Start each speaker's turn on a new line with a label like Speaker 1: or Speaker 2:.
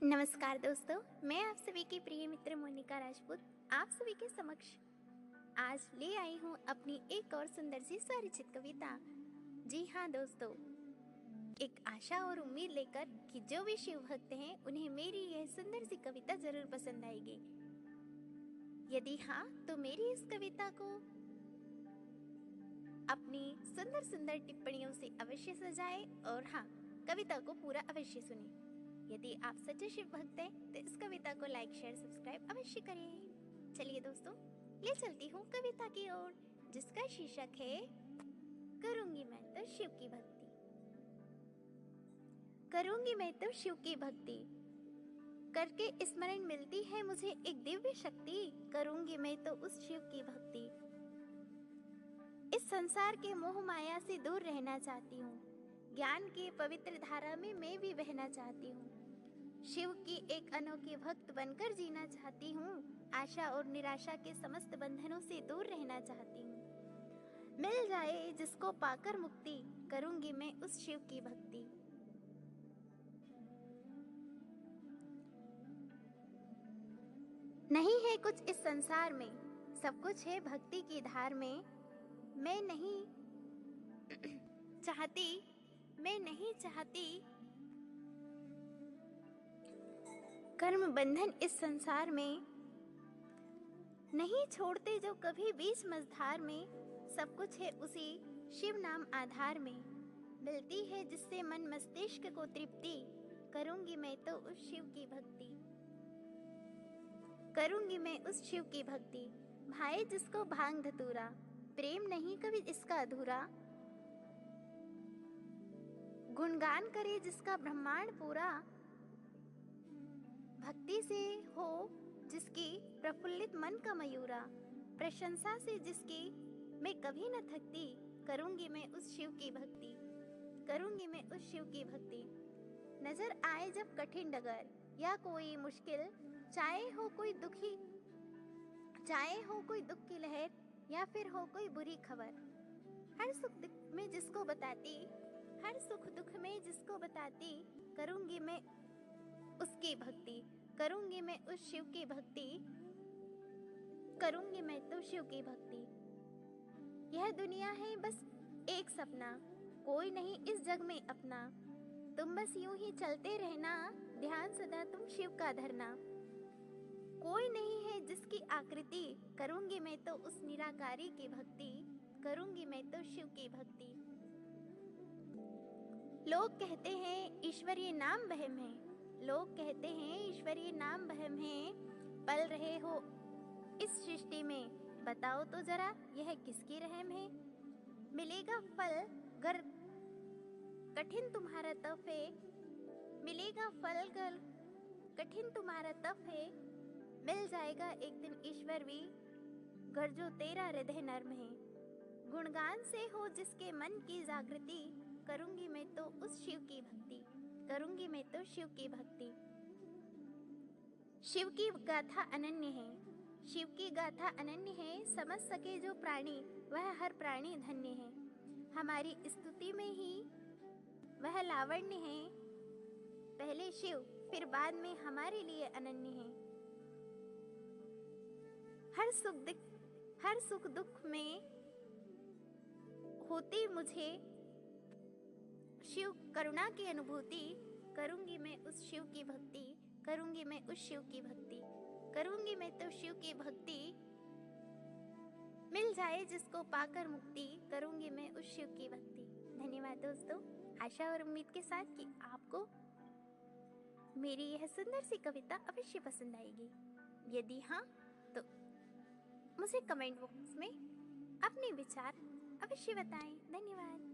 Speaker 1: नमस्कार दोस्तों, मैं आप सभी की प्रिय मित्र मोनिका राजपूत आप सभी के समक्ष आज ले आई हूँ अपनी एक और सुंदर सी स्वरचित कविता। जी हाँ दोस्तों, एक आशा और उम्मीद लेकर कि जो भी शिव भक्त हैं उन्हें मेरी यह सुंदर सी कविता जरूर पसंद आएगी। यदि हाँ तो मेरी इस कविता को अपनी सुंदर सुंदर टिप्पणियों से अवश्य सजाएं और हाँ, कविता को पूरा अवश्य सुनें। यदि आप सच्चे शिव भक्त हैं तो इस कविता को लाइक शेयर सब्सक्राइब अवश्य करें। चलिए दोस्तों, ले चलती हूँ कविता की ओर, जिसका शीर्षक है करूंगी मैं तो शिव की भक्ति। करूंगी मैं तो शिव की भक्ति, करके स्मरण मिलती है मुझे एक दिव्य शक्ति। करूंगी मैं तो उस शिव की भक्ति, इस संसार के मोह माया से दूर रहना चाहती हूँ। ज्ञान की पवित्र धारा में मैं भी बहना चाहती हूँ। शिव की एक अनोखी भक्त बनकर जीना चाहती हूँ। आशा और निराशा के समस्त बंधनों से दूर रहना चाहती हूँ। मिल जाए जिसको पाकर मुक्ति, करूंगी मैं उस शिव की भक्ति। नहीं है कुछ इस संसार में, सब कुछ है भक्ति की धार में। मैं नहीं चाहती कर्म बंधन इस संसार में। नहीं छोड़ते जो कभी बीच मझधार में, सब कुछ है उसी शिव नाम आधार में। मिलती है जिससे मन मस्तिष्क को तृप्ति, करूंगी मैं तो उस शिव की भक्ति। करूंगी मैं उस शिव की भक्ति। भाई जिसको भांग धतूरा, प्रेम नहीं कभी इसका अधूरा। गुणगान करे जिसका ब्रह्मांड पूरा, भक्ति से हो जिसकी प्रफुल्लित मन का मयूरा। प्रशंसा से जिसकी मैं कभी न थकती, करूंगी मैं उस शिव की भक्ति। करूंगी मैं उस शिव की भक्ति। नजर आए जब कठिन डगर या कोई मुश्किल, चाहे हो कोई दुख की लहर या फिर हो कोई बुरी खबर, हर सुख दुख में जिसको बताती, करूंगी मैं उसकी भक्ति। करूंगी मैं उस शिव की भक्ति। करूंगी मैं तो शिव की भक्ति। यह दुनिया है बस एक सपना, कोई नहीं इस जग में अपना। तुम बस यूं ही चलते रहना, ध्यान सदा तुम शिव का धरना। कोई नहीं है जिसकी आकृति, करूंगी मैं तो उस निराकारी की भक्ति। करूंगी मैं तो शिव की भक्ति। लोग कहते हैं ईश्वरीय नाम वहम है, लोग कहते हैं ईश्वरीय नाम वहम है। पल रहे हो इस सृष्टि में, बताओ तो जरा यह किसकी रहम है। मिलेगा फल गर कठिन तुम्हारा तप है, मिलेगा फल गर कठिन तुम्हारा तप है। मिल जाएगा एक दिन ईश्वर भी, घर जो तेरा हृदय नर्म है। गुणगान से हो जिसके मन की जागृति, करूंगी मैं तो उस शिव की भक्ति। करूंगी मैं तो शिव की भक्ति। शिव की गाथा अनन्य है, शिव की गाथा अनन्य है। समझ सके जो प्राणी वह हर प्राणी धन्य है। हमारी स्तुति में ही वह लावण्य है। पहले शिव फिर बाद में हमारे लिए अनन्य है। हर सुख दुख में होती मुझे शिव करुणा की अनुभूति। करूंगी मैं उस शिव की भक्ति। करूंगी मैं उस शिव की भक्ति। करूंगी मैं तो शिव की भक्ति। मिल जाए जिसको पाकर मुक्ति, करूंगी मैं उस शिव की भक्ति। धन्यवाद दोस्तों, आशा और उम्मीद के साथ कि आपको मेरी यह सुंदर सी कविता अवश्य पसंद आएगी। यदि हाँ तो मुझे कमेंट बॉक्स में अपने विचार अवश्य बताएं। धन्यवाद।